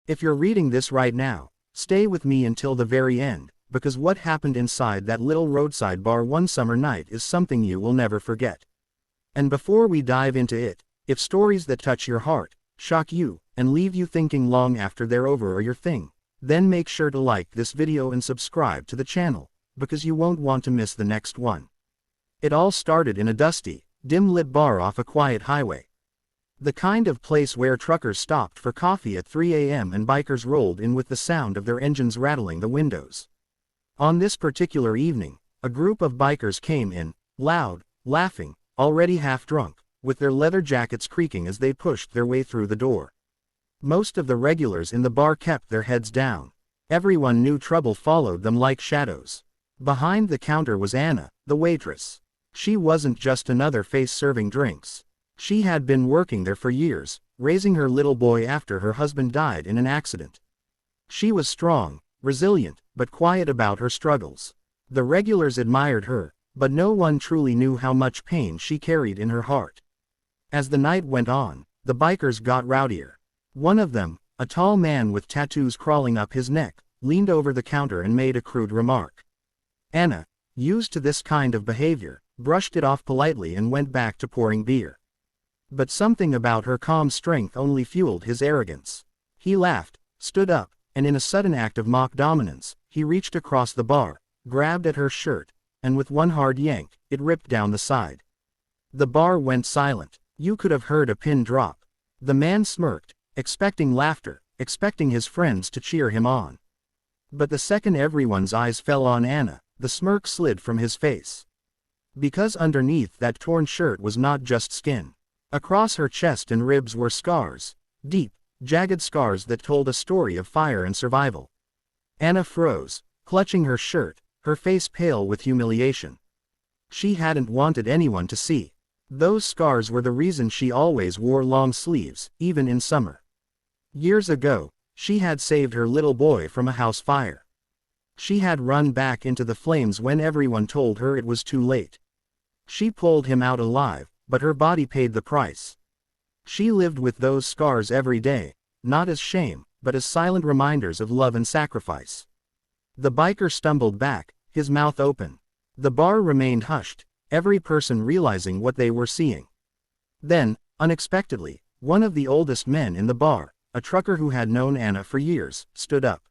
If you're reading this right now, stay with me until the very end, because what happened inside that little roadside bar one summer night is something you will never forget. And before we dive into it, if stories that touch your heart, shock you, and leave you thinking long after they're over are your thing, then make sure to like this video and subscribe to the channel, because you won't want to miss the next one. It all started in a dusty, dim-lit bar off a quiet highway. The kind of place where truckers stopped for coffee at 3 a.m. and bikers rolled in with the sound of their engines rattling the windows. On this particular evening, a group of bikers came in, loud, laughing, already half drunk, with their leather jackets creaking as they pushed their way through the door. Most of the regulars in the bar kept their heads down. Everyone knew trouble followed them like shadows. Behind the counter was Anna, the waitress. She wasn't just another face serving drinks. She had been working there for years, raising her little boy after her husband died in an accident. She was strong, resilient, but quiet about her struggles. The regulars admired her, but no one truly knew how much pain she carried in her heart. As the night went on, the bikers got rowdier. One of them, a tall man with tattoos crawling up his neck, leaned over the counter and made a crude remark. Anna, used to this kind of behavior, brushed it off politely and went back to pouring beer. But something about her calm strength only fueled his arrogance. He laughed, stood up, and in a sudden act of mock dominance, he reached across the bar, grabbed at her shirt, and with one hard yank, it ripped down the side. The bar went silent. You could have heard a pin drop. The man smirked, expecting laughter, expecting his friends to cheer him on. But the second everyone's eyes fell on Anna, the smirk slid from his face. Because underneath that torn shirt was not just skin. Across her chest and ribs were scars, deep, jagged scars that told a story of fire and survival. Anna froze, clutching her shirt, her face pale with humiliation. She hadn't wanted anyone to see. Those scars were the reason she always wore long sleeves, even in summer. Years ago, she had saved her little boy from a house fire. She had run back into the flames when everyone told her it was too late. She pulled him out alive, but her body paid the price. She lived with those scars every day, not as shame, but as silent reminders of love and sacrifice. The biker stumbled back, his mouth open. The bar remained hushed, every person realizing what they were seeing. Then, unexpectedly, one of the oldest men in the bar, a trucker who had known Anna for years, stood up.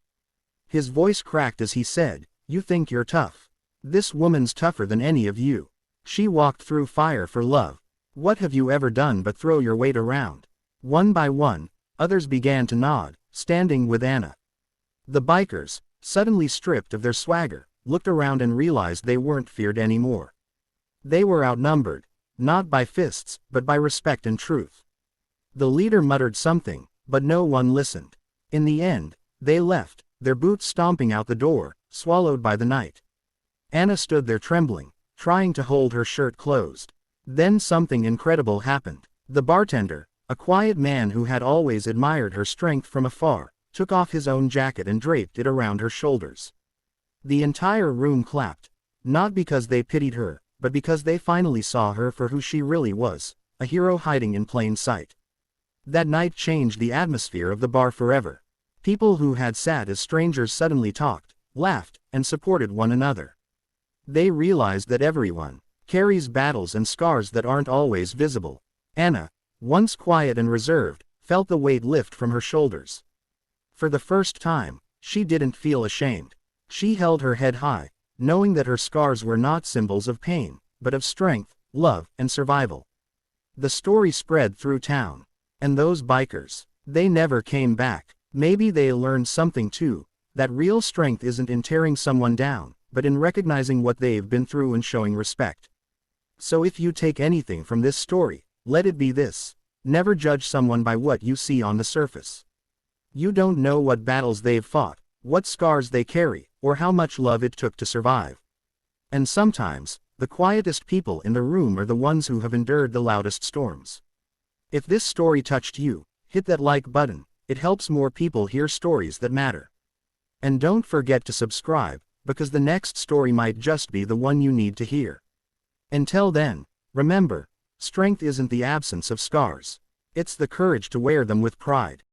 His voice cracked as he said, "You think you're tough? This woman's tougher than any of you. She walked through fire for love. What have you ever done but throw your weight around?" One by one, others began to nod, standing with Anna. The bikers, suddenly stripped of their swagger, looked around and realized they weren't feared anymore. They were outnumbered, not by fists, but by respect and truth. The leader muttered something, but no one listened. In the end, they left, their boots stomping out the door, swallowed by the night. Anna stood there trembling, trying to hold her shirt closed. Then something incredible happened. The bartender, a quiet man who had always admired her strength from afar, took off his own jacket and draped it around her shoulders. The entire room clapped, not because they pitied her, but because they finally saw her for who she really was, a hero hiding in plain sight. That night changed the atmosphere of the bar forever. People who had sat as strangers suddenly talked, laughed, and supported one another. They realized that everyone carries battles and scars that aren't always visible. Anna, once quiet and reserved, felt the weight lift from her shoulders. For the first time, she didn't feel ashamed. She held her head high, knowing that her scars were not symbols of pain, but of strength, love, and survival. The story spread through town. And those bikers, they never came back. Maybe they learned something too, that real strength isn't in tearing someone down, but in recognizing what they've been through and showing respect. So if you take anything from this story, let it be this: never judge someone by what you see on the surface. You don't know what battles they've fought, what scars they carry, or how much love it took to survive. And sometimes, the quietest people in the room are the ones who have endured the loudest storms. If this story touched you, hit that like button. It helps more people hear stories that matter. And don't forget to subscribe, because the next story might just be the one you need to hear. Until then, remember, strength isn't the absence of scars. It's the courage to wear them with pride.